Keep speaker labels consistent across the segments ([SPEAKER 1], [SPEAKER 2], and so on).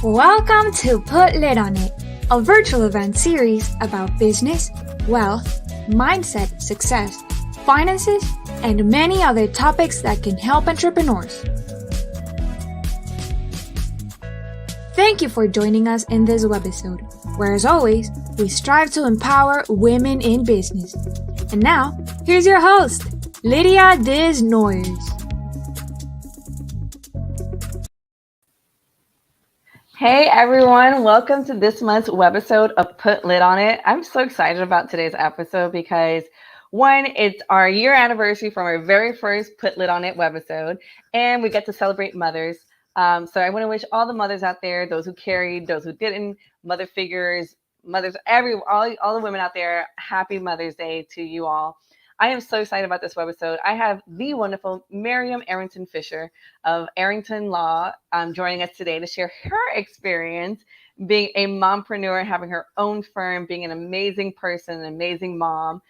[SPEAKER 1] Welcome to Put Lid on It, a virtual event series about business, wealth, mindset, success, finances, and many other topics that can help entrepreneurs. Thank you for joining us in this webisode, where as always, we strive to empower women in business. And now, here's your host, Lydia Desnoyers.
[SPEAKER 2] Hey everyone, welcome to this month's webisode of Put Lid on It. I'm so excited about today's episode because one, it's our year anniversary from our very first Put Lid on It webisode, and we get to celebrate mothers. So I want to wish all the mothers out there, those who carried, those who didn't, mother figures, mothers, all the women out there, happy Mother's Day to you all. I am so excited about this webisode. I have the wonderful Miriam Airington-Fisher of Airington Law joining us today to share her experience being a mompreneur, having her own firm, being an amazing person, an amazing mom.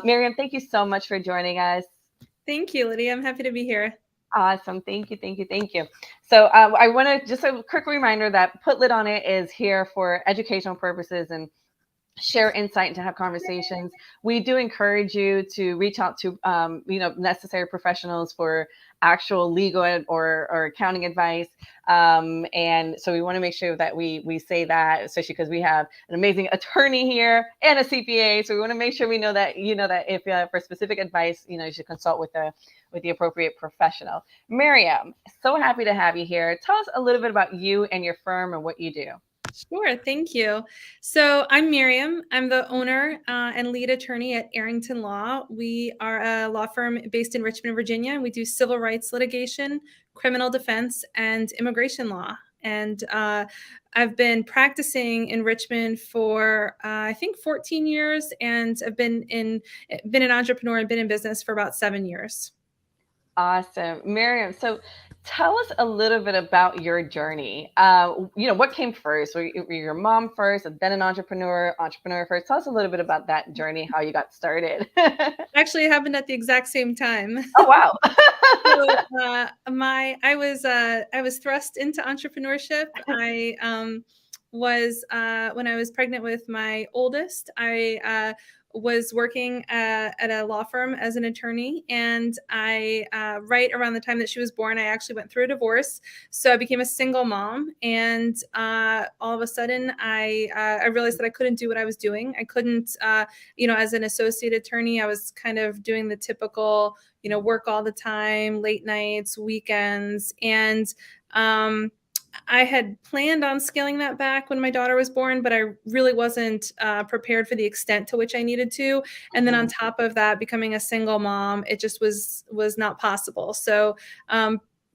[SPEAKER 2] Miriam, thank you so much for joining us.
[SPEAKER 3] Thank you, Lydia. I'm happy to be here.
[SPEAKER 2] Awesome. Thank you. So I want to just a quick reminder that Put Lid on It is here for educational purposes and share insight and to have conversations. We do encourage you to reach out to necessary professionals for actual legal or accounting advice. And so we want to make sure that we say that, especially because we have an amazing attorney here and a CPA. So we want to make sure we know that that if for specific advice, you should consult with the appropriate professional. Miriam, so happy to have you here. Tell us a little bit about you and your firm and what you do.
[SPEAKER 3] Sure. Thank you. So I'm Miriam. I'm the owner and lead attorney at Airington Law. We are a law firm based in Richmond, Virginia. We do civil rights litigation, criminal defense, and immigration law. And I've been practicing in Richmond for, I think, 14 years, and I've been an entrepreneur and been in business for about 7 years.
[SPEAKER 2] Awesome. Miriam, so tell us a little bit about your journey. What came first? Were you your mom first and then an entrepreneur first? Tell us a little bit about that journey, how you got started.
[SPEAKER 3] Actually, it happened at the exact same time.
[SPEAKER 2] Oh, wow.
[SPEAKER 3] I was thrust into entrepreneurship. When I was pregnant with my oldest, I was working at a law firm as an attorney, and right around the time that she was born, I actually went through a divorce. So I became a single mom, and all of a sudden, I realized that I couldn't do what I was doing. I couldn't, as an associate attorney, I was kind of doing the typical, work all the time, late nights, weekends, and I had planned on scaling that back when my daughter was born, but I really wasn't prepared for the extent to which I needed to. And then on top of that, becoming a single mom, it just was not possible. So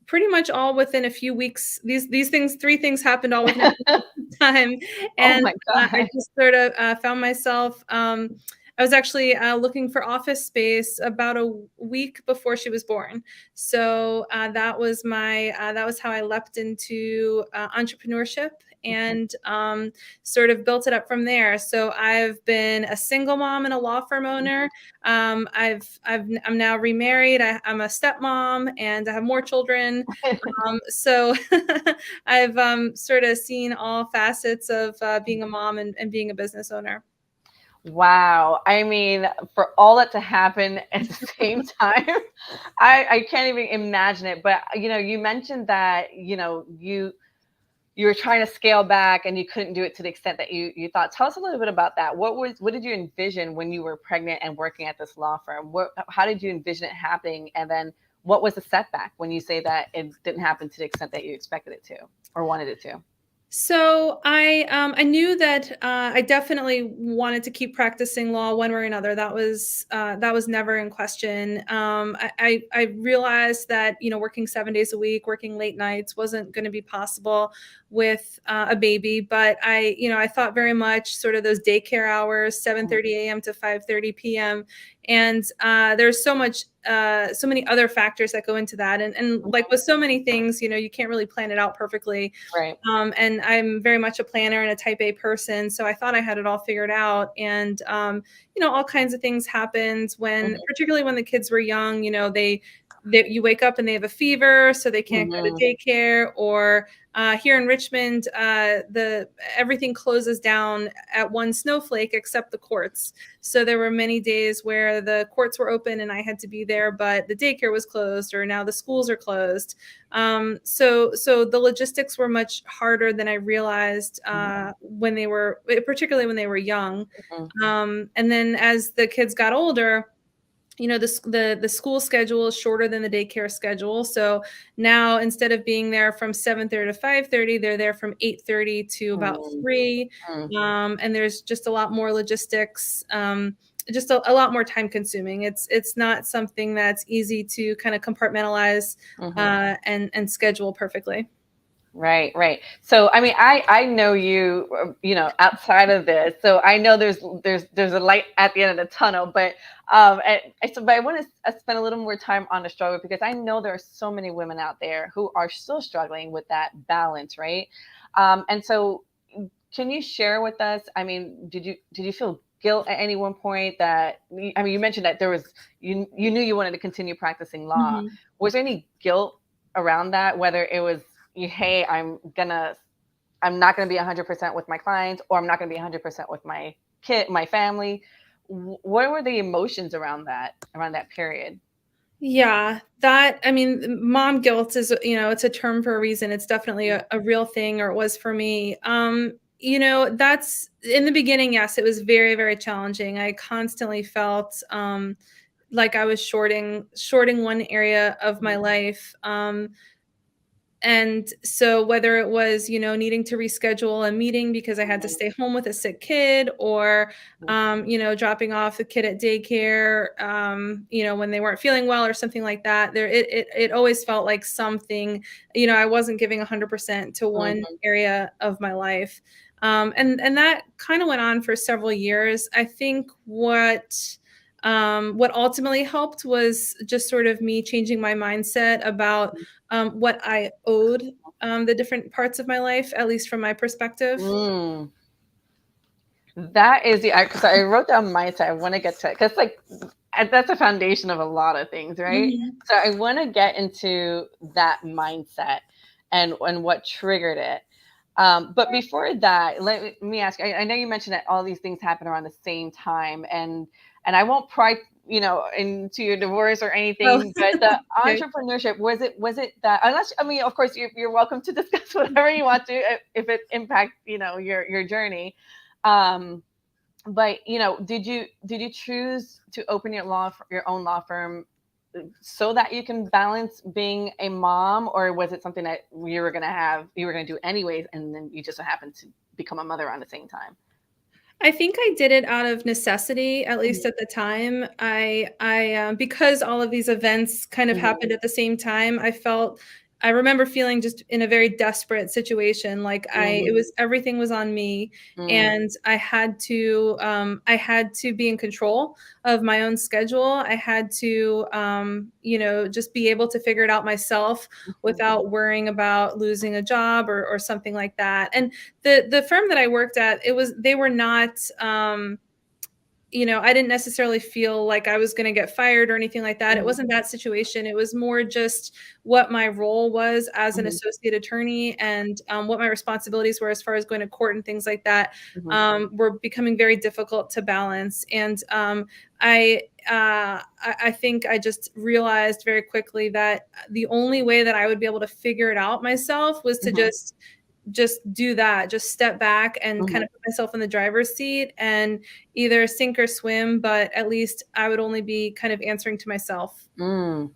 [SPEAKER 3] pretty much all within a few weeks, three things happened all within a few time. And I just sort of found myself, I was actually looking for office space about a week before she was born. So that was how I leapt into entrepreneurship and sort of built it up from there. So I've been a single mom and a law firm owner. I'm now remarried. I'm a stepmom and I have more children. So I've sort of seen all facets of being a mom and being a business owner.
[SPEAKER 2] Wow. I mean, for all that to happen at the same time, I can't even imagine it. But, you mentioned that, you were trying to scale back and you couldn't do it to the extent that you thought. Tell us a little bit about that. What did you envision when you were pregnant and working at this law firm? How did you envision it happening? And then what was the setback when you say that it didn't happen to the extent that you expected it to or wanted it to?
[SPEAKER 3] So I knew that I definitely wanted to keep practicing law one way or another. That was never in question. I realized that working 7 days a week, working late nights wasn't going to be possible with a baby. But I thought very much sort of those daycare hours, 7:30 a.m. to 5:30 p.m. And there's so many other factors that go into that. And like with so many things, you can't really plan it out perfectly.
[SPEAKER 2] Right.
[SPEAKER 3] And I'm very much a planner and a type A person. So I thought I had it all figured out. And, all kinds of things happened particularly when the kids were young, they you wake up and they have a fever, so they can't go to
[SPEAKER 2] Mhm.
[SPEAKER 3] daycare. Or here in Richmond, everything closes down at one snowflake except the courts. So there were many days where the courts were open and I had to be there, but the daycare was closed, or now the schools are closed. So the logistics were much harder than I realized particularly when they were young.
[SPEAKER 2] Mhm.
[SPEAKER 3] And then as the kids got older, the school schedule is shorter than the daycare schedule. So now instead of being there from 7:30 to 5:30, they're there from 8:30 to about
[SPEAKER 2] Mhm.
[SPEAKER 3] 3.
[SPEAKER 2] Mhm.
[SPEAKER 3] And there's just a lot more logistics, just a lot more time consuming. It's not something that's easy to kind of compartmentalize
[SPEAKER 2] Mhm.
[SPEAKER 3] and schedule perfectly.
[SPEAKER 2] Right, right. So, I mean, I know you, outside of this, so I know there's a light at the end of the tunnel, but but I want to spend a little more time on the struggle, because I know there are so many women out there who are still struggling with that balance, right? And so, can you share with us? I mean, did you feel guilt at any one point that, I mean, you mentioned that you knew you wanted to continue practicing law.
[SPEAKER 3] Mhm.
[SPEAKER 2] Was there any guilt around that, whether it was, hey, I'm not gonna be 100% with my clients, or I'm not gonna be 100% with my family? What were the emotions around that period?
[SPEAKER 3] Yeah, I mean, mom guilt is, it's a term for a reason. It's definitely a real thing, or it was for me. That's in the beginning, yes, it was very, very challenging. I constantly felt like I was shorting one area of my life. And so whether it was, needing to reschedule a meeting because I had to stay home with a sick kid, or, dropping off the kid at daycare, when they weren't feeling well or something like that, it always felt like something, I wasn't giving 100% to one
[SPEAKER 2] Mhm,
[SPEAKER 3] area of my life. And that kind of went on for several years. I think what ultimately helped was just sort of me changing my mindset about what I owed the different parts of my life, at least from my perspective.
[SPEAKER 2] mm. That is because I wrote down mindset. I want to get to it, because like, that's a foundation of a lot of things, right?
[SPEAKER 3] Mhm.
[SPEAKER 2] So I want to get into that mindset and what triggered it. But before that, let me ask. I know you mentioned that all these things happen around the same time, and I won't pry, into your divorce or
[SPEAKER 3] Oh,
[SPEAKER 2] anything. But the
[SPEAKER 3] okay.
[SPEAKER 2] entrepreneurship, was it that? Unless, I mean, of course, you're welcome to discuss whatever you want to, if it impacts, your journey. Um, but did you choose to open your own law firm so that you can balance being a mom, or was it something that you were gonna do anyways, and then you just so happened to become a mother around the same time?
[SPEAKER 3] I think I did it out of necessity, at least at the time. Because all of these events kind of
[SPEAKER 2] Mhm,
[SPEAKER 3] happened at the same time, I remember feeling just in a very desperate situation. Like it
[SPEAKER 2] mhm,
[SPEAKER 3] was, everything was on me,
[SPEAKER 2] mm,
[SPEAKER 3] and I had to be in control of my own schedule. I had to, just be able to figure it out myself
[SPEAKER 2] mhm,
[SPEAKER 3] without worrying about losing a job or something like that. And the firm that I worked at, they were not, I didn't necessarily feel like I was going to get fired or anything like that. It
[SPEAKER 2] mhm,
[SPEAKER 3] wasn't that situation. It was more just what my role was as an
[SPEAKER 2] mhm,
[SPEAKER 3] associate attorney, and what my responsibilities were as far as going to court and things like that,
[SPEAKER 2] mhm,
[SPEAKER 3] were becoming very difficult to balance. And I, I think I just realized very quickly that the only way that I would be able to figure it out myself was to
[SPEAKER 2] mhm,
[SPEAKER 3] just do that, just step back and kind
[SPEAKER 2] mhm,
[SPEAKER 3] of put myself in the driver's seat and either sink or swim, but at least I would only be kind of answering to myself.
[SPEAKER 2] mm.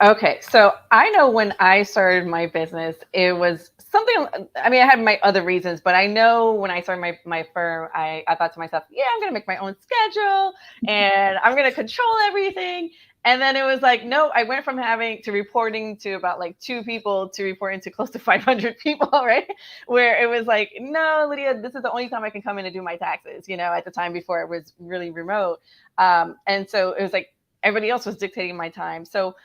[SPEAKER 2] Okay, so I know when I started my business, it was something. I mean, I had my other reasons, but I know when I started my firm, I thought to myself, yeah, I'm gonna make my own schedule and I'm gonna control everything. And then it was like, no, I went from having to reporting to about like two people to reporting to close to 500 people, right? Where it was like, no, Lydia, this is the only time I can come in and do my taxes. At the time before it was really remote, and so it was like everybody else was dictating my time. So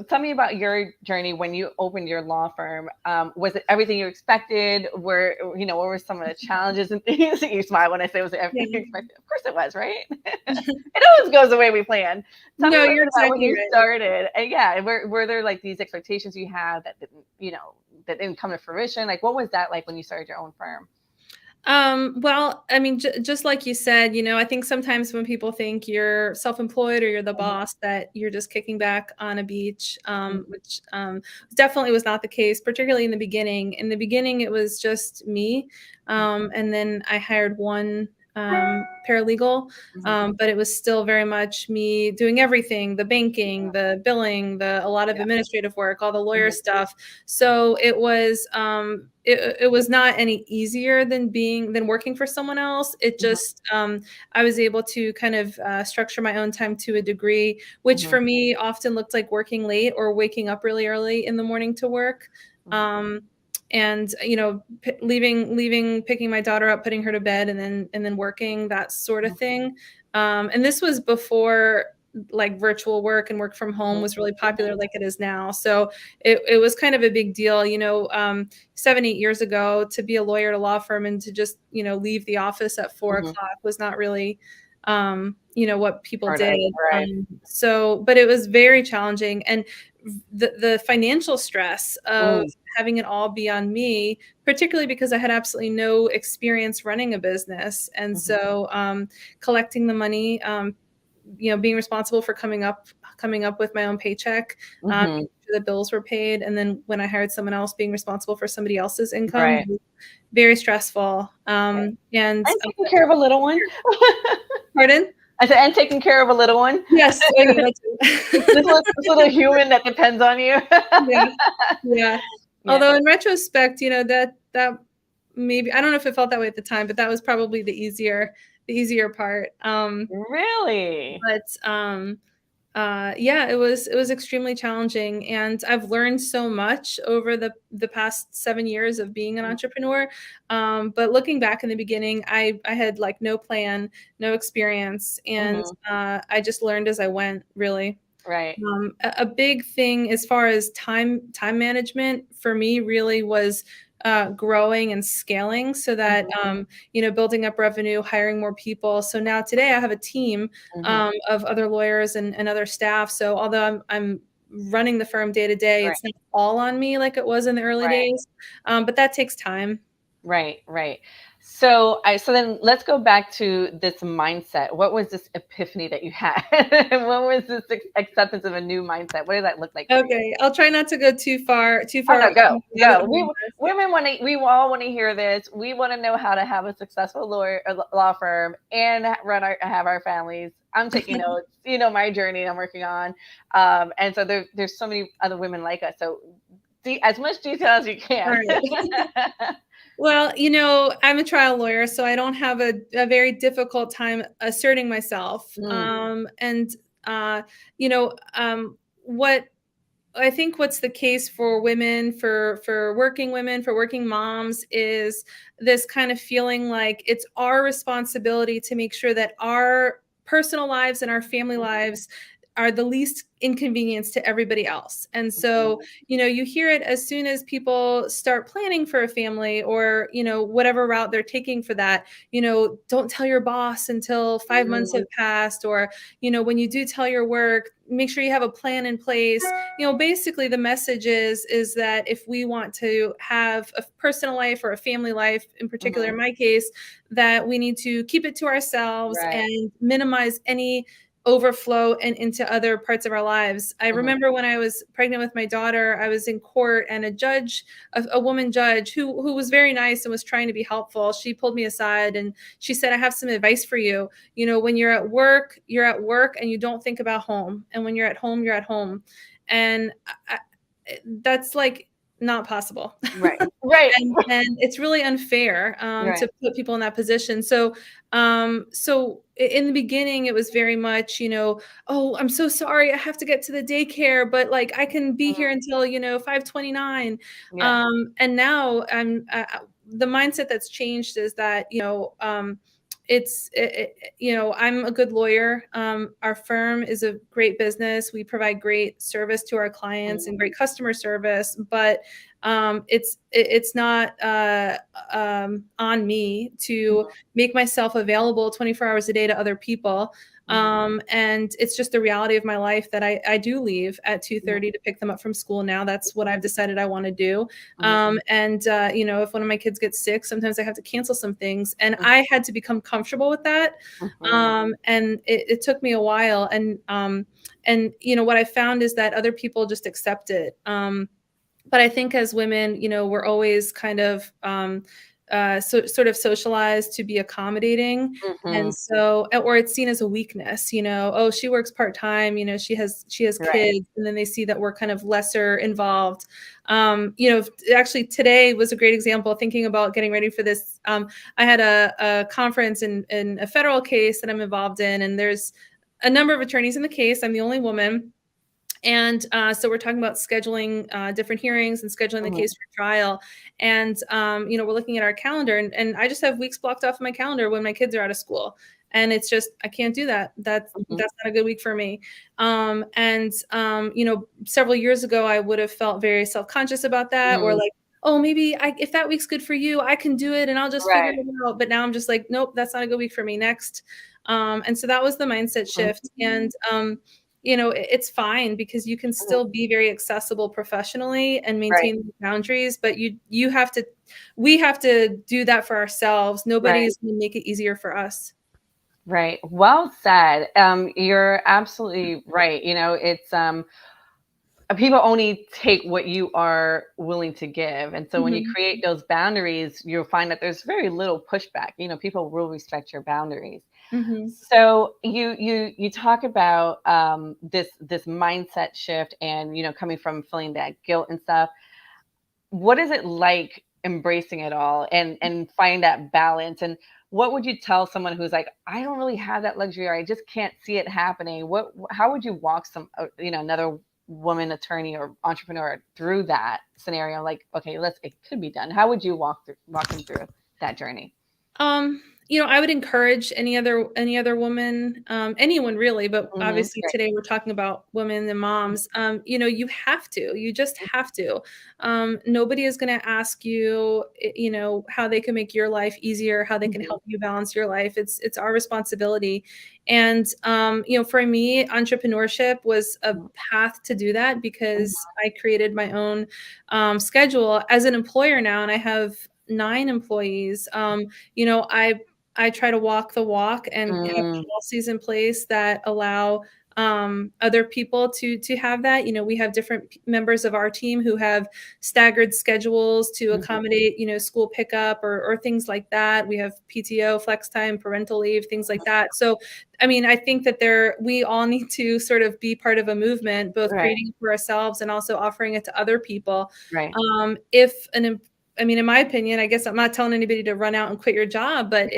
[SPEAKER 2] tell me about your journey when you opened your law firm. Was it everything you expected? What were some of the challenges and things? You smile when I say it was everything you expected. Of course it was, right? It always goes the way we plan. Tell me a
[SPEAKER 3] No,
[SPEAKER 2] little
[SPEAKER 3] you're
[SPEAKER 2] bit about when
[SPEAKER 3] exactly
[SPEAKER 2] you
[SPEAKER 3] right.
[SPEAKER 2] started. And yeah, were there like these expectations you had that didn't come to fruition? Like, what was that like when you started your own firm?
[SPEAKER 3] Well, I mean, just like you said, I think sometimes when people think you're self-employed or you're the
[SPEAKER 2] Mhm,
[SPEAKER 3] boss, that you're just kicking back on a beach,
[SPEAKER 2] mhm,
[SPEAKER 3] which definitely was not the case, particularly in the beginning. In the beginning, it was just me. And then I hired one paralegal,
[SPEAKER 2] mhm.
[SPEAKER 3] but it was still very much me doing everything, the banking, the billing, a lot of
[SPEAKER 2] Yeah.
[SPEAKER 3] administrative work, all the lawyer
[SPEAKER 2] Mhm,
[SPEAKER 3] stuff. So it was it was not any easier than working for someone else. It
[SPEAKER 2] mhm,
[SPEAKER 3] just I was able to kind of structure my own time to a degree, which
[SPEAKER 2] mhm,
[SPEAKER 3] for me often looked like working late or waking up really early in the morning to work.
[SPEAKER 2] mhm,
[SPEAKER 3] Um, and leaving, picking my daughter up, putting her to bed, and then working, that sort of
[SPEAKER 2] mhm,
[SPEAKER 3] thing. And this was before like virtual work and work from home
[SPEAKER 2] mhm,
[SPEAKER 3] was really popular like it is now. So it was kind of a big deal, 7, 8 years ago, to be a lawyer at a law firm and to just, leave the office at four
[SPEAKER 2] mhm.
[SPEAKER 3] o'clock was not really, what people
[SPEAKER 2] Part
[SPEAKER 3] did.
[SPEAKER 2] of right.
[SPEAKER 3] But it was very challenging. And the financial stress of
[SPEAKER 2] Mm,
[SPEAKER 3] having it all be on me, particularly because I had absolutely no experience running a business. And
[SPEAKER 2] mhm,
[SPEAKER 3] so collecting the money, being responsible for coming up with my own paycheck,
[SPEAKER 2] mhm.
[SPEAKER 3] making sure the bills were paid, and then when I hired someone else, being responsible for somebody else's income
[SPEAKER 2] Right.
[SPEAKER 3] was very stressful.
[SPEAKER 2] Right.
[SPEAKER 3] And
[SPEAKER 2] And taking care of a little one.
[SPEAKER 3] pardon?
[SPEAKER 2] I said, and taking care of a little one.
[SPEAKER 3] Yes, oh yeah, that's
[SPEAKER 2] This little human that depends on you.
[SPEAKER 3] yeah, yeah.
[SPEAKER 2] Yeah.
[SPEAKER 3] Although in retrospect, that maybe, I don't know if it felt that way at the time, but that was probably the easier part.
[SPEAKER 2] Really?
[SPEAKER 3] But yeah, it was extremely challenging, and I've learned so much over the past 7 years of being an entrepreneur. But looking back in the beginning, I had like no plan, no experience, and
[SPEAKER 2] Mhm.
[SPEAKER 3] I just learned as I went, really.
[SPEAKER 2] Right.
[SPEAKER 3] A big thing as far as time management for me really was growing and scaling, so that
[SPEAKER 2] Mhm,
[SPEAKER 3] building up revenue, hiring more people. So now today I have a team
[SPEAKER 2] mhm.
[SPEAKER 3] of other lawyers and other staff. So although I'm running the firm day to day,
[SPEAKER 2] Right.
[SPEAKER 3] it's not all on me like it was in the early
[SPEAKER 2] Right.
[SPEAKER 3] days. But that takes time.
[SPEAKER 2] Right, right. So then let's go back to this mindset. What was this epiphany that you had? What was this acceptance of a new mindset? What did that look like for you?
[SPEAKER 3] Okay, I'll try not to go too
[SPEAKER 2] Oh
[SPEAKER 3] far
[SPEAKER 2] no, go,
[SPEAKER 3] rabbit
[SPEAKER 2] go.
[SPEAKER 3] hole.
[SPEAKER 2] Women want to. We all want to hear this. We want to know how to have a successful law firm and have our families. I'm taking notes. You know my journey I'm working on, and so there's so many other women like us. So as much detail as you
[SPEAKER 3] All
[SPEAKER 2] can.
[SPEAKER 3] right. Well, I'm a trial lawyer, so I don't have a very difficult time asserting myself.
[SPEAKER 2] Mm,
[SPEAKER 3] And uh, you know, what I think what's the case for women, for working women, for working moms, is this kind of feeling like it's our responsibility to make sure that our personal lives and our family lives are the least inconvenience to everybody else. And so, you hear it as soon as people start planning for a family, or, whatever route they're taking for that. Don't tell your boss until 5 months have
[SPEAKER 2] mm,
[SPEAKER 3] passed, or, when you do tell your work, make sure you have a plan in place. Basically the message is that if we want to have a personal life or a family life, in particular in
[SPEAKER 2] mhm.
[SPEAKER 3] my case, that we need to keep it to ourselves
[SPEAKER 2] Right.
[SPEAKER 3] and minimize any overflow and into other parts of our lives. I
[SPEAKER 2] Mhm.
[SPEAKER 3] remember when I was pregnant with my daughter, I was in court, and a judge, a woman judge who was very nice and was trying to be helpful, she pulled me aside and she said, "I have some advice for you. When you're at work and you don't think about home. And when you're at home, you're at home." And that's like not possible.
[SPEAKER 2] Right. Right.
[SPEAKER 3] And it's really unfair
[SPEAKER 2] Right.
[SPEAKER 3] to put people in that position. So in the beginning, it was very much, "Oh, I'm so sorry, I have to get to the daycare, but like I can be here
[SPEAKER 2] Mhm.
[SPEAKER 3] until 5:29."
[SPEAKER 2] Yeah.
[SPEAKER 3] And now the mindset that's changed is that I'm a good lawyer. Our firm is a great business. We provide great service to our clients and great customer service, but it's not on me to make myself available 24 hours a day to other people. And it's just the reality of my life that I do leave at 2:30 to pick them up from school now. That's what I've decided I want to do. If one of my kids gets sick, sometimes I have to cancel some things. And I had to become comfortable with that. And it took me a while. And what I found is that other people just accept it. But I think as women, we're always kind of sort of socialized to be accommodating. And so, or it's seen as a weakness, oh, she works part-time, she has
[SPEAKER 2] Right.
[SPEAKER 3] kids, and then they see that we're kind of lesser involved. Actually today was a great example, thinking about getting ready for this. I had a conference in a federal case that I'm involved in, and there's a number of attorneys in the case. I'm the only woman. And so we're talking about scheduling different hearings and scheduling the case for trial. And, we're looking at our calendar, and I just have weeks blocked off my calendar when my kids are out of school. And it's just, I can't do that. That's not a good week for me. Several years ago, I would have felt very self-conscious about that, or like, oh, maybe if that week's good for you, I can do it and I'll just figure it out. But now I'm just like, nope, that's not a good week for me. Next. And so that was the mindset shift. And, it's fine, because you can still be very accessible professionally and maintain boundaries, but we have to do that for ourselves. Nobody's going to make it easier for us.
[SPEAKER 2] Right. Well said. You're absolutely right. It's people only take what you are willing to give. And so when you create those boundaries, you'll find that there's very little pushback. People will respect your boundaries. So you talk about this mindset shift and coming from feeling that guilt and stuff. What is it like embracing it all and find that balance? And what would you tell someone who's like, I don't really have that luxury, or I just can't see it happening? How would you walk another woman attorney or entrepreneur through that scenario? Like, okay, it could be done. How would you walk them through that journey?
[SPEAKER 3] I would encourage any other woman, anyone really, but obviously today we're talking about women and moms. You just have to. Nobody is going to ask you, how they can make your life easier, how they can help you balance your life. It's our responsibility. And, for me, entrepreneurship was a path to do that, because I created my own schedule as an employer now, and I have 9 employees. I try to walk the walk and have policies in place that allow other people to have that. We have different members of our team who have staggered schedules to accommodate, school pickup or things like that. We have PTO, flex time, parental leave, things like that. So, I think that we all need to sort of be part of a movement, both creating it for ourselves and also offering it to other people.
[SPEAKER 2] Right.
[SPEAKER 3] In my opinion, I guess I'm not telling anybody to run out and quit your job, but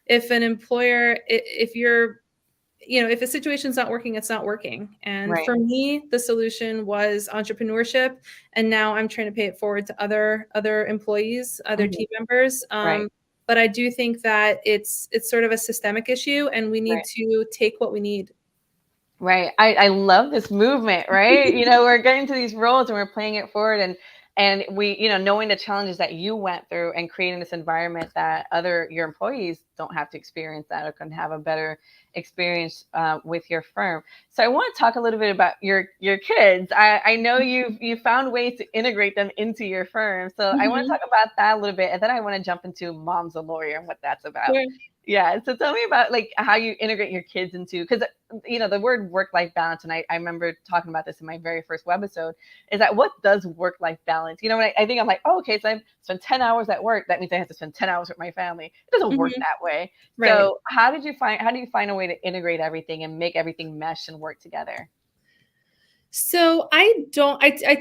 [SPEAKER 3] if an employer, if a situation's not working, it's not working. And for me, the solution was entrepreneurship. And now I'm trying to pay it forward to other employees, other team members. But I do think that it's sort of a systemic issue, and we need to take what we need.
[SPEAKER 2] Right. I love this movement, right? We're getting to these roles and we're playing it forward, and we, knowing the challenges that you went through and creating this environment that your employees don't have to experience that, or can have a better experience with your firm. So I want to talk a little bit about your kids. I know you found ways to integrate them into your firm. So I want to talk about that a little bit, and then I want to jump into Mom's a Lawyer and what that's about.
[SPEAKER 3] Sure.
[SPEAKER 2] Yeah. So tell me about how you integrate your kids into, because the word work-life balance, and I remember talking about this in my very first webisode, is that what does work-life balance? When I think I'm like, oh, okay, so I spend 10 hours at work. That means I have to spend 10 hours with my family. It doesn't work that way. Right. So how do you find a way to integrate everything and make everything mesh and work together?
[SPEAKER 3] So I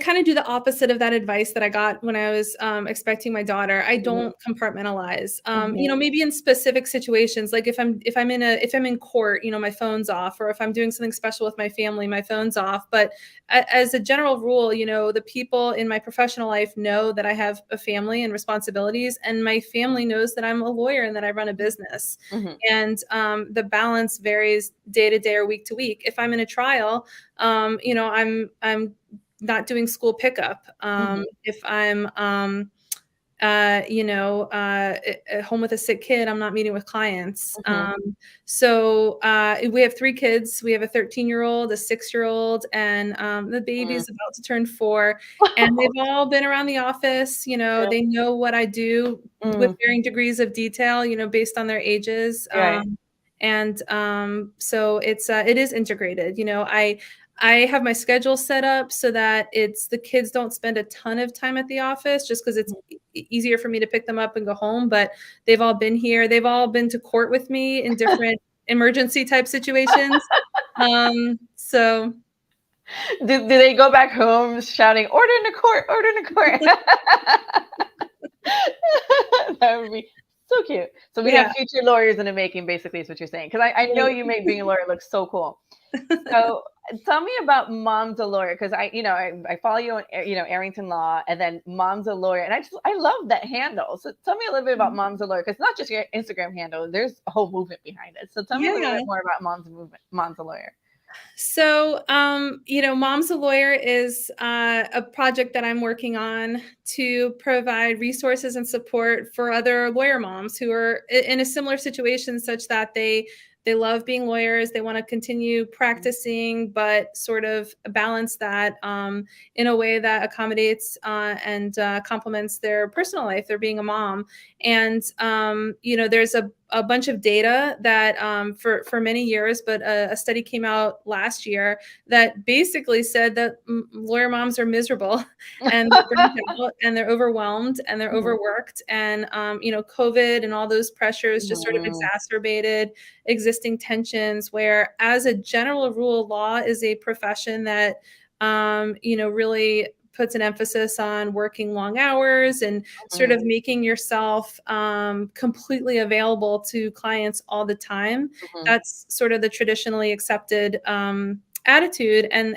[SPEAKER 3] kind of do the opposite of that advice that I got when I was expecting my daughter. I
[SPEAKER 2] Mhm,
[SPEAKER 3] don't compartmentalize.
[SPEAKER 2] mhm,
[SPEAKER 3] Maybe in specific situations, like if I'm in court, my phone's off, or if I'm doing something special with my family, my phone's off. But as a general rule, the people in my professional life know that I have a family and responsibilities, and my family knows that I'm a lawyer and that I run a business.
[SPEAKER 2] mhm,
[SPEAKER 3] And the balance varies day to day or week to week. If I'm in a trial, I'm not doing school pickup.
[SPEAKER 2] mhm,
[SPEAKER 3] If I'm at home with a sick kid, I'm not meeting with clients.
[SPEAKER 2] mhm,
[SPEAKER 3] We have 3 kids. We have a 13-year-old, a 6-year-old, and the
[SPEAKER 2] mm.
[SPEAKER 3] baby's about to turn 4. And they've all been around the office.
[SPEAKER 2] Yeah,
[SPEAKER 3] They know what I do with
[SPEAKER 2] mm,
[SPEAKER 3] varying degrees of detail, based on their ages.
[SPEAKER 2] right.
[SPEAKER 3] So it is integrated. I have my schedule set up so that the kids don't spend a ton of time at the office, just because it's easier for me to pick them up and go home. But they've all been here. They've all been to court with me in different emergency type situations. So
[SPEAKER 2] Do they go back home shouting, "Order in the court! Order in the court!" That would be so cute. So we have
[SPEAKER 3] yeah.
[SPEAKER 2] future lawyers in the making, basically, is what you're saying. Because I know you make being a lawyer look so cool. So tell me about Mom's a Lawyer, because I follow you on Arrington Law, and then Mom's a Lawyer, and I love that handle. So tell me a little bit about Mom's a Lawyer, because not just your Instagram handle, there's a whole movement behind it. So tell me a little
[SPEAKER 3] Yeah.
[SPEAKER 2] bit more about Mom's a Lawyer.
[SPEAKER 3] So, Mom's a Lawyer is a project that I'm working on to provide resources and support for other lawyer moms who are in a similar situation, such that they love being lawyers. They want to continue practicing, but sort of balance that in a way that accommodates and complements their personal life. They're being a mom, and there's a bunch of data that for many years, but a study came out last year that basically said that lawyer moms are miserable and they're burnt out and they're overwhelmed and they're
[SPEAKER 2] Mhm,
[SPEAKER 3] overworked. And, COVID and all those pressures just sort of
[SPEAKER 2] mhm,
[SPEAKER 3] exacerbated existing tensions, where, as a general rule, law is a profession that, really puts an emphasis on working long hours and sort
[SPEAKER 2] mhm,
[SPEAKER 3] of making yourself completely available to clients all the time.
[SPEAKER 2] mhm.
[SPEAKER 3] That's sort of the traditionally accepted attitude, and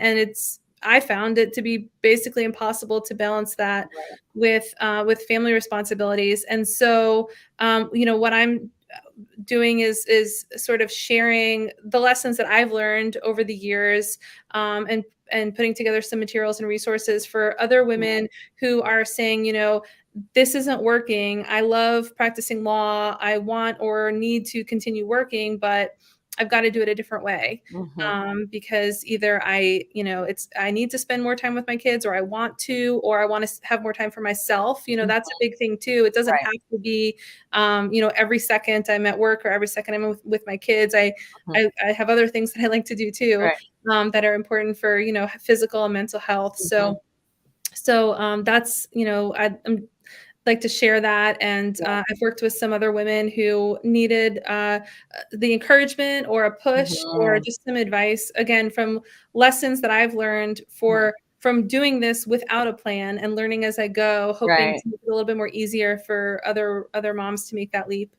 [SPEAKER 3] I found it to be basically impossible to balance that with family responsibilities. And so, what I'm doing is sort of sharing the lessons that I've learned over the years, and putting together some materials and resources for other women who are saying, this isn't working. I love practicing law. I want or need to continue working, but I've got to do it a different way.
[SPEAKER 2] Mhm,
[SPEAKER 3] Because either I need to spend more time with my kids, or I want to, or I want to have more time for myself.
[SPEAKER 2] mhm.
[SPEAKER 3] That's a big thing too. It doesn't
[SPEAKER 2] Right.
[SPEAKER 3] have to be, every second I'm at work or every second I'm with my kids.
[SPEAKER 2] Mhm.
[SPEAKER 3] I have other things that I like to do too,
[SPEAKER 2] Right.
[SPEAKER 3] that are important for, physical and mental health.
[SPEAKER 2] Mhm.
[SPEAKER 3] So that's, I'm like to share that. And
[SPEAKER 2] Yeah.
[SPEAKER 3] I've worked with some other women who needed the encouragement or a push or
[SPEAKER 2] Mhm.
[SPEAKER 3] just some advice, again, from lessons that I've learned
[SPEAKER 2] Mhm.
[SPEAKER 3] from doing this without a plan and learning as I go, hoping
[SPEAKER 2] Right.
[SPEAKER 3] to make it a little bit more easier for other moms to make that leap.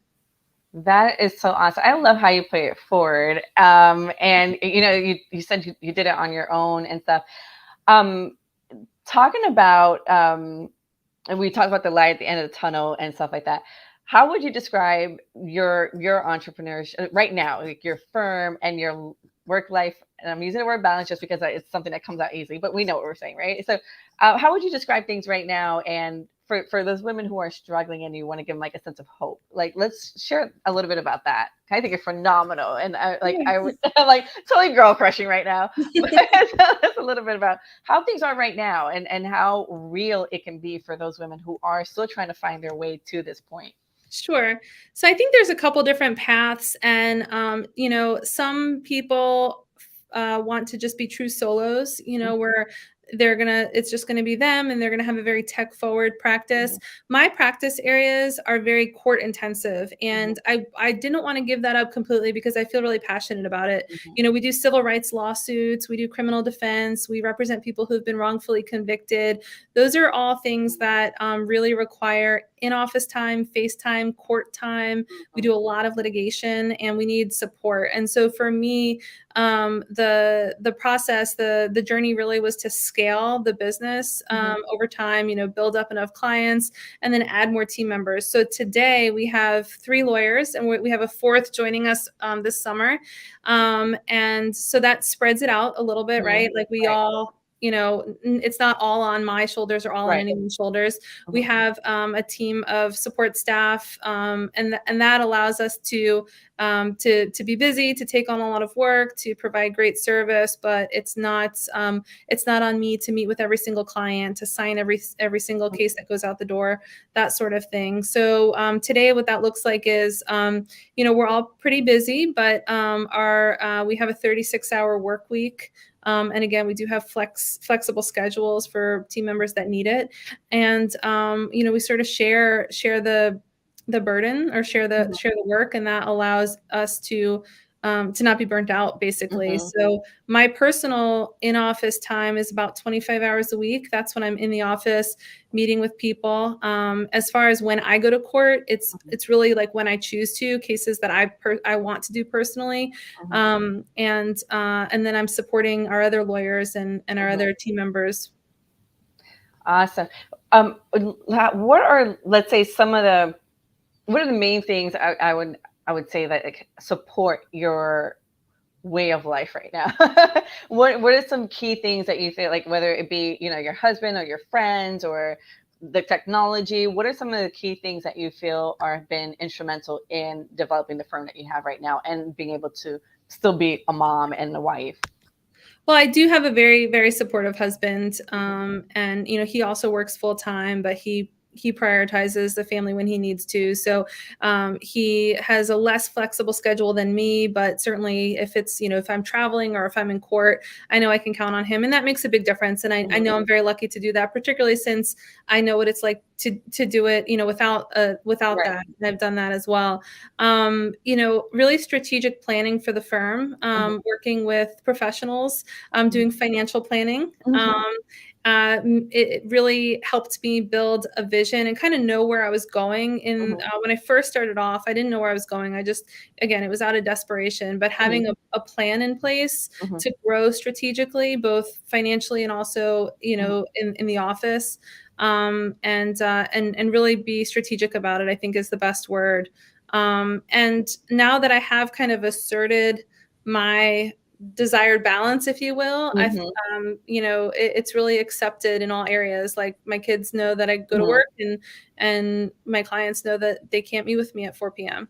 [SPEAKER 2] That is so awesome. I love how you put it forward. And you said you did it on your own and stuff. Um, Talking about and we talked about the light at the end of the tunnel and stuff like that. How would you describe your entrepreneurship right now, like your firm and your work life? And I'm using the word balance just because it's something that comes out easily, but we know what we're saying, right? So, how would you describe things right now? And for those women who are struggling and you want to give them like a sense of hope, like let's share a little bit about that. I think you're phenomenal, and I would I'm like totally girl crushing right now. But tell us a little bit about how things are right now, and how real it can be for those women who are still trying to find their way to this point.
[SPEAKER 3] Sure. So I think there's a couple different paths, and some people want to just be true solos, where it's just gonna be them, and they're gonna have a very tech forward practice. My practice areas are very court intensive, and I didn't want to give that up completely because I feel really passionate about it. We do civil rights lawsuits, we do criminal defense, we represent people who've been wrongfully convicted. Those are all things that really require in-office time, face time, court time. We do a lot of litigation, and we need support. And so for me, the process, the journey really was to scale the business over time, build up enough clients, and then add more team members. So today we have 3 lawyers, and we have a 4th joining us this summer. And so that spreads it out a little bit, right? Like we all, it's not all on my shoulders or all on anyone's shoulders. We have a team of support staff, and that allows us to be busy, to take on a lot of work, to provide great service. But it's not on me to meet with every single client, to sign every single case that goes out the door, that sort of thing. So today, what that looks like is, we're all pretty busy, but we have a 36-hour work week. And again, we do have flexible schedules for team members that need it. And, we sort of share the burden, or share the work, and that allows us to not be burnt out, basically. So my personal in-office time is about 25 hours a week. That's when I'm in the office meeting with people. As far as when I go to court, it's really like when I choose to, cases that I want to do personally. And then I'm supporting our other lawyers and our other team members.
[SPEAKER 2] Awesome. What are, let's say, what are the main things I would say that support your way of life right now? What are some key things that you think, like whether it be, your husband or your friends or the technology, what are some of the key things that you feel have been instrumental in developing the firm that you have right now and being able to still be a mom and a wife?
[SPEAKER 3] Well, I do have a very, very supportive husband. And, he also works full time, but he prioritizes the family when he needs to. So he has a less flexible schedule than me, but certainly if it's, if I'm traveling or if I'm in court, I know I can count on him. And that makes a big difference. And I know I'm very lucky to do that, particularly since I know what it's like to do it, without that. And I've done that as well. Really strategic planning for the firm, working with professionals, doing financial planning. It really helped me build a vision and kind of know where I was going. When I first started off, I didn't know where I was going. Again, it was out of desperation, but having a plan in place to grow strategically, both financially and also, in the office, and really be strategic about it, I think is the best word. And now that I have kind of asserted my desired balance, if you will, it's really accepted in all areas. Like my kids know that I go to work, and my clients know that they can't meet with me at 4 p.m.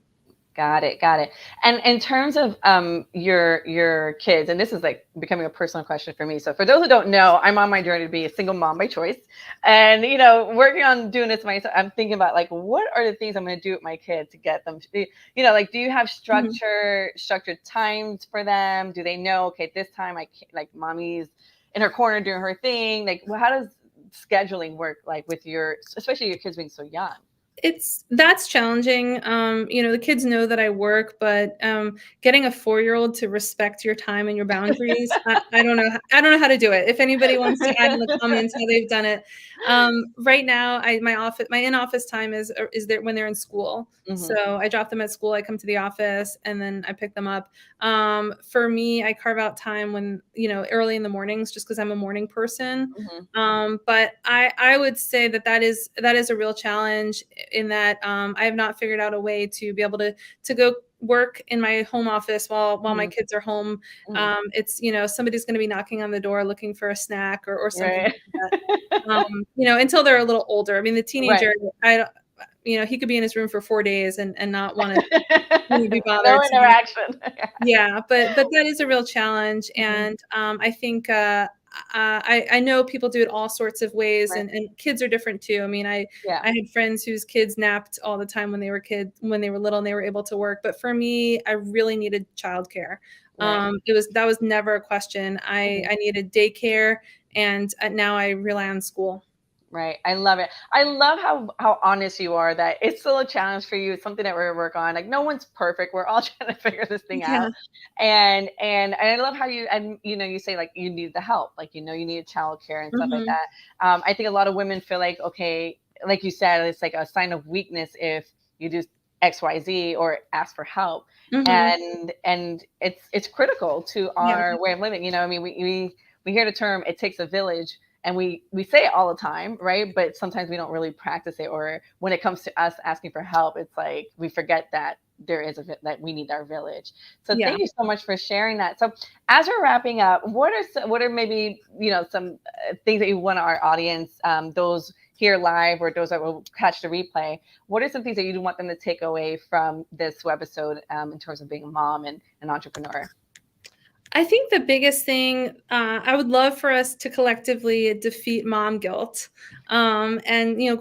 [SPEAKER 2] Got it. And in terms of your kids, and this is like becoming a personal question for me. So for those who don't know, I'm on my journey to be a single mom by choice. And, working on doing this myself, I'm thinking about like, what are the things I'm going to do with my kids to get them, do you have structured times for them? Do they know, okay, this time I can't, like mommy's in her corner doing her thing? Like, how does scheduling work, like with especially your kids being so young?
[SPEAKER 3] That's challenging. The kids know that I work, but getting a 4-year-old to respect your time and your boundaries, I don't know. I don't know how to do it. If anybody wants to add in the comments how they've done it. Right now, my in-office time is there when they're in school. So I drop them at school, I come to the office, and then I pick them up. For me, I carve out time when, early in the mornings, just because I'm a morning person. But I would say that is a real challenge, in that I have not figured out a way to be able to go work in my home office while my kids are home. It's, somebody's going to be knocking on the door looking for a snack or something like that. Until they're a little older. I mean, the teenager, he could be in his room for 4 days and not want to be bothered.
[SPEAKER 2] No interaction.
[SPEAKER 3] Yeah, but that is a real challenge. And I think I know people do it all sorts of ways, and kids are different too. I mean, I had friends whose kids napped all the time when they were little, and they were able to work. But for me, I really needed childcare. That was never a question. I needed daycare And now I rely on school.
[SPEAKER 2] Right. I love it. I love how honest you are that it's still a challenge for you. It's something that we're working on. Like no one's perfect. We're all trying to figure this thing
[SPEAKER 3] Yeah.
[SPEAKER 2] out. And I love how you say like you need the help. Like you need childcare and stuff like
[SPEAKER 3] Mhm.
[SPEAKER 2] that. I think a lot of women feel like, okay, like you said, it's like a sign of weakness if you do XYZ or ask for help.
[SPEAKER 3] Mhm.
[SPEAKER 2] And it's critical to
[SPEAKER 3] Yeah.
[SPEAKER 2] our way of living. I mean, we hear the term "it takes a village," and we say it all the time, right? But sometimes we don't really practice it, or when it comes to us asking for help, it's like we forget that that we need our village. So
[SPEAKER 3] Yeah.
[SPEAKER 2] thank you so much for sharing that. So as we're wrapping up, what are maybe some things that you want our audience, those here live or those that will catch the replay, what are some things that you want them to take away from this webisode, in terms of being a mom and an entrepreneur?
[SPEAKER 3] I think the biggest thing, I would love for us to collectively defeat mom guilt. And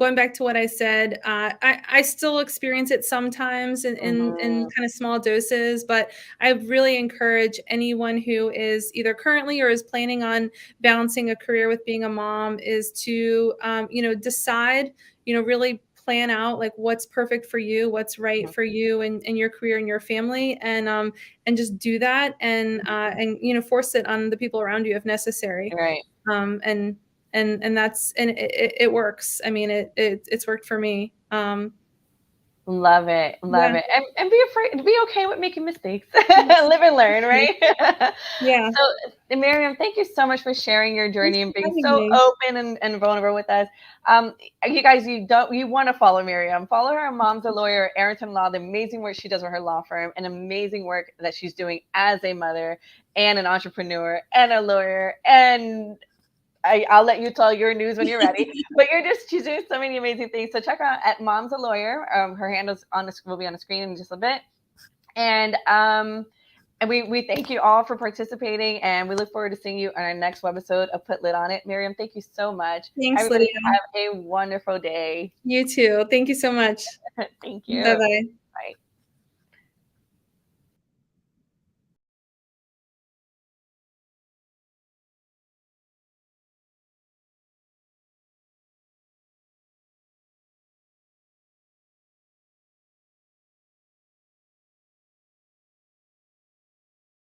[SPEAKER 3] going back to what I said, I still experience it sometimes in
[SPEAKER 2] Mhm.
[SPEAKER 3] kind of small doses, but I really encourage anyone who is either currently or is planning on balancing a career with being a mom is to, decide, really plan out like what's perfect for you, what's right for you and your career and your family, and just do that, and force it on the people around you if necessary.
[SPEAKER 2] Right.
[SPEAKER 3] And it works. I mean, it's worked for me.
[SPEAKER 2] Love it,
[SPEAKER 3] Yeah.
[SPEAKER 2] love it, and be okay with making mistakes. Live and learn, right?
[SPEAKER 3] Yeah.
[SPEAKER 2] So, Miriam, thank you so much for sharing your
[SPEAKER 3] Thanks
[SPEAKER 2] journey and
[SPEAKER 3] for
[SPEAKER 2] being
[SPEAKER 3] having
[SPEAKER 2] so
[SPEAKER 3] me.
[SPEAKER 2] open and vulnerable with us. You guys, you want to follow Miriam? Follow her. Mom's a lawyer, Arrington Law. The amazing work she does with her law firm, and amazing work that she's doing as a mother and an entrepreneur and a lawyer and I'll let you tell your news when you're ready. But she's doing so many amazing things. So check her out at Mom's a Lawyer. Her handle's will be on the screen in just a bit. And we thank you all for participating, and we look forward to seeing you on our next webisode of Put Lit on It. Miriam, thank you so much.
[SPEAKER 3] Thanks,
[SPEAKER 2] Everybody
[SPEAKER 3] Lydia.
[SPEAKER 2] have a wonderful day.
[SPEAKER 3] You too. Thank you so much.
[SPEAKER 2] Thank
[SPEAKER 3] Bye
[SPEAKER 2] you.
[SPEAKER 3] bye.